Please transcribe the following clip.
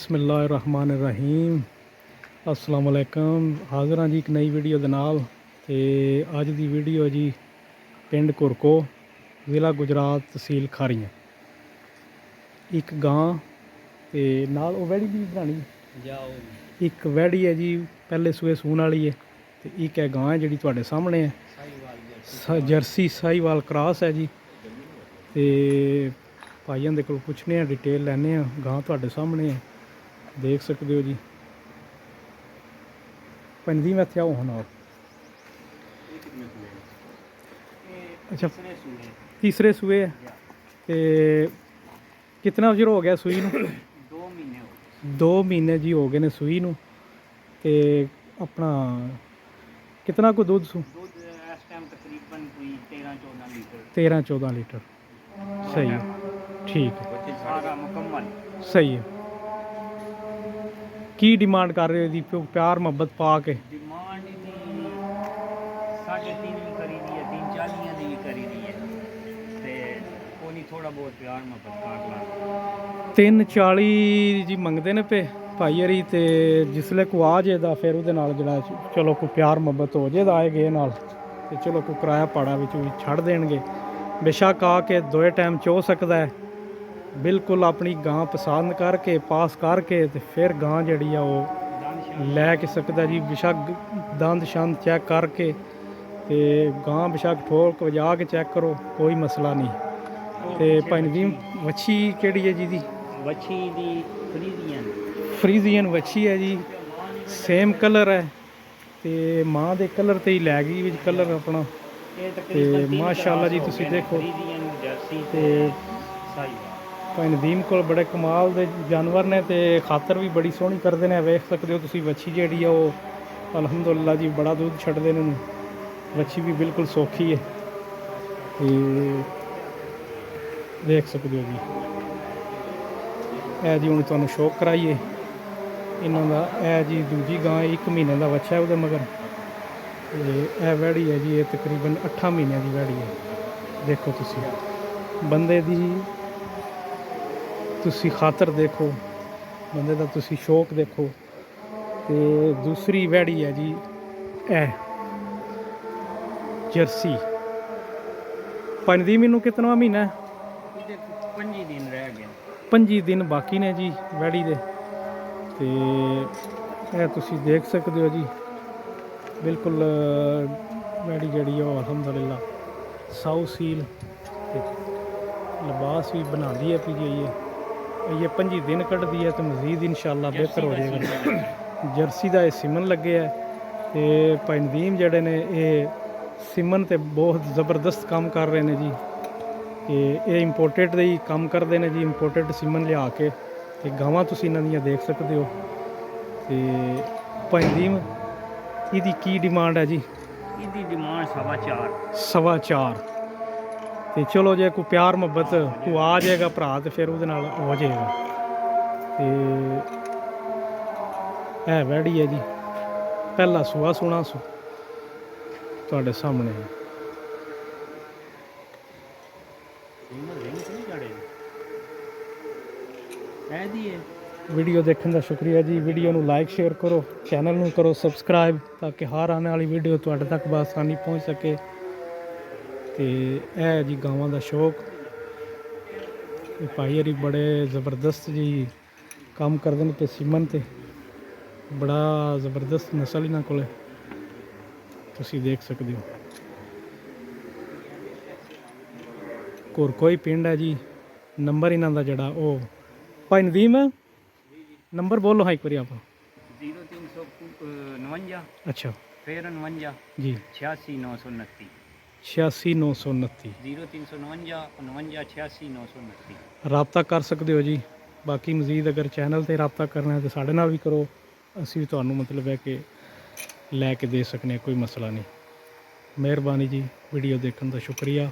ਬਿਸਮਿਲ੍ਲਾਹਿਰਰਹਿਮਾਨਿਰਰਹੀਮ। अस्सलाम वालेकुम। हाज़िर हाँ जी एक नई वीडियो दे नाल। ते अज दी वीडियो जी पिंड घुरको ज़िला गुजरात तहसील खारियां। एक गां ते नाल वो वैड़ी भी बनानी एक वैड़ी है जी पहले सूए सून वाली है ते एक है गां है जी तुहाडे सामने है जर्सी साहीवाल क्रॉस है जी। ते भाइयों दे कोल पुछने हैं डिटेल लैने गां तुहाडे सामने है देख सकते हो जी। पंजी में इत्थे आओ हूँ और अच्छा तीसरे सूए है ते कितना चिर हो गया सूई नूं? 2 महीने जी हो गए ने सूई नूं। ते अपना कितना को दूध सू? इस टाइम तकरीबन 13-14 लीटर। सही है, ठीक है, सारा मुकम्मल सही है। की डिमांड कर रहे हो जी प्यार मुहब्बत पा के? डिमांड की 3.5 भी करी दी है, 3.40 की भी करी दी है ते कोई थोड़ा बहुत प्यार मुहब्बत काट ला 340 जी मंगते ने पे भाई हरी। तो जिसले को आ जाएगा फिर वो जरा चलो कोई प्यार मुहब्बत हो जाएगा आए गए नाल ते चलो कोई किराया पाड़ा भी छड़ देंगे। बेशक आके 2 टाइम चो सकता है बिल्कुल अपनी गां पसंद करके पास करके तो फिर गां जी वो लैके सकता जी। बेशक दंद शंद चैक करके तो गां बेशक ठोक वजा के चैक करो कोई मसला नहीं। तो भाई वच्छी केड़ी है जी दी? वच्छी दी फ्रीजियन वच्छी है जी। सेम कलर है तो माँ के कलर तो ही लै गई भी कलर अपना। तो माशाअल्लाह जी तुसी देखो तो भाई नदीम को बड़े कमाल के जानवर ने तो खातर भी बड़ी सोहनी करते हैं। वेख सकते हो तुसी वच्छी जी है वो अलहमदुलिल्लाह जी बड़ा दूध छड्डदे ने। वच्छी भी बिल्कुल सौखी है तो देख सकते हो जी। है जी हूँ तुहानूं शौक कराइए इन्हों का। है जी दूजी गां 1 महीने का बच्चा है वो मगर। यह वैड़ी है जी ये तकरीबन 8 महीनों की वैड़ी है। देखो तुसी बंदे दी तुसी खातर देखो बंदे का तुसी शौक देखो। तो दूसरी वैड़ी है जी ए जर्सी। पंजी मैनू कितना महीना है? 25 दिन रह गए 25 दिन बाकी ने जी वैड़ी दे। तो यह तुसी देख सकते हो जी बिल्कुल वैड़ी जी अलहमदुलिल्लाह साउ सील लिबास भी बना दी है पी जाइए। ये 25 दिन कटदी है तो मजीद इंशाअल्लाह बेहतर हो जाएगा। जर्सी का यह सिमन लगे है तो भाई नदीम जड़े ने ये सिमन तो बहुत ज़बरदस्त काम कर रहे हैं जी। कि ये इंपोर्टेड ही काम करते हैं जी। इंपोर्टेड सिमन लिया के तो गावां तुसी इन्हां दियां देख सकते हो। तो भाई नदीम इसकी की डिमांड है जी? इसकी डिमांड 4.25। तो चलो जे कोई प्यार मुहब्बत कोई आ जाएगा भरा तो फिर वो हो जाएगा। तो है वैड़ी है जी पहला सुआ सुना तुहाडे सामने है। वीडियो देखने का शुक्रिया जी। वीडियो नू लाइक शेयर करो चैनल नू करो सबसक्राइब ताकि हर आने वाली वीडियो तुहाडे तक बआसानी पहुँच सके। तो यह जी गावां का शौक भाई हरी बड़े ज़बरदस्त जी काम करते हैं। तो सिमन ते बड़ा ज़बरदस्त नस्ल इन्हां कोल तुसी देख सकते हो। घुरको ही पिंड है जी। नंबर इन्हां दा जड़ा ओ भाई नदीम नंबर बोलो हाँ एक बार आप। 0349 अच्छा फिर 49 जी 86 929 86 929 0349 49 86 929 रबता कर सकते हो जी। बाकी मजीद अगर चैनल पर रबता करना है तो साढ़े नाल भी करो असी भी तुहानूं मतलब है कि लैके दे सकने कोई मसला नहीं। मेहरबानी जी वीडियो देखने का शुक्रिया।